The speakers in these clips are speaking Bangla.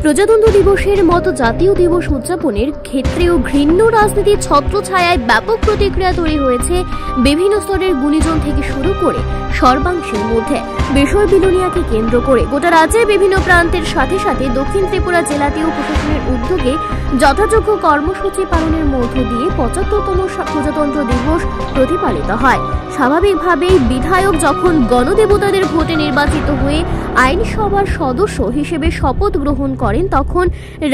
প্রজাতন্ত্র দিবসের মতো জাতীয় দিবস উদযাপনের ক্ষেত্রেও ঘৃণ্য রাজনীতির ছত্রছায়ায় ব্যাপক প্রতিক্রিয়া তৈরি হয়েছে বিভিন্ন স্তরের গুণীজন থেকে শুরু করে সর্বাংশের মধ্যে। বিষয় বিলোনিয়াকে কেন্দ্র করে গোটা রাজ্যের বিভিন্ন প্রান্তের সাথে সাথে দক্ষিণ ত্রিপুরা জেলাতেও প্রশাসনের উদ্যোগে যথাযোগ্য কর্মসূচি পালনের মধ্য দিয়ে ৭৫তম প্রজাতন্ত্র দিবস প্রতিপালিত হয়। স্বাভাবিকভাবেই বিধায়ক যখন গণদেবতাদের ভোটে নির্বাচিত হয়ে আইনসভার সদস্য হিসেবে শপথ গ্রহণ করেন, তখন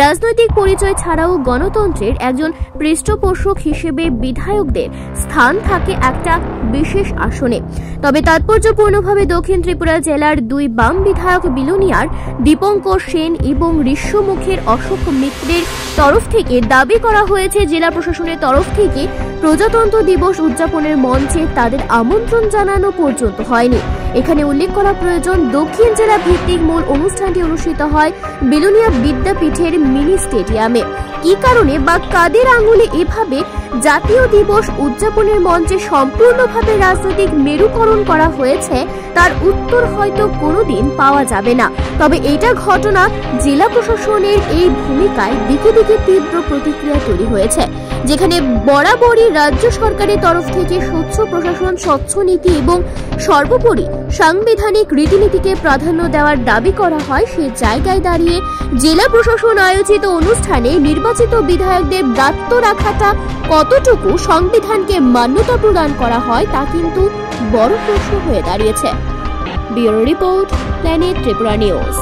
রাজনৈতিক পরিচয় ছাড়াও গণতন্ত্রের একজন পৃষ্ঠপোষক হিসেবে বিধায়কদের স্থান থাকে একটা বিশেষ আসনে। তবে তাৎপর্যপূর্ণভাবে দক্ষিণ ত্রিপুরা জেলার দুই বাম বিধায়ক বিলোনিয়ার দীপঙ্কর সেন এবং ঋষ্যমুখের অশোক মিত্রের তরফ থেকে দাবি করা হয়েছে জেলা প্রশাসনের তরফ থেকে প্রজাতন্ত্র দিবস উদযাপনের মঞ্চে তাদের আমন্ত্রণ জানানো পর্যন্ত হয়নি। এখানে উল্লেখ করা প্রয়োজন, দক্ষিণ জেলা ভিত্তিক মূল অনুষ্ঠানটি অনুষ্ঠিত হয় বিলোনিয়া বিদ্যাপীঠের মিনি স্টেডিয়ামে। কি কারণে বা কাদের আঙুলে এভাবে জাতীয় দিবস উদযাপনের মঞ্চে সম্পূর্ণভাবে রাজনৈতিক মেরুকরণ করা হয়েছে তার উত্তর হয়তো কোনোদিন পাওয়া যাবে না। তবে এটা ঘটনা জেলা প্রশাসনের এই ভূমিকায় দিকে দিকে তীব্র প্রতিক্রিয়া তৈরি হয়েছে, যেখানে বরাবরই রাজ্য সরকারের তরফ থেকে স্বচ্ছ প্রশাসন, স্বচ্ছ নীতি এবং সর্বোপরি সাংবিধানিক রীতিনীতিকে প্রাধান্য দেওয়ার দাবি করা হয়। সেই জায়গায় দাঁড়িয়ে জেলা প্রশাসন আয়োজিত অনুষ্ঠানে নির্বাচিত বিধায়কদের ব্রাত্য রাখাটা কতটুকু সংবিধানকে মান্যতা প্রদান করা হয় তা কিন্তু বড় প্রশ্ন হয়ে দাঁড়িয়েছে। Bureau report, planet Tripura news.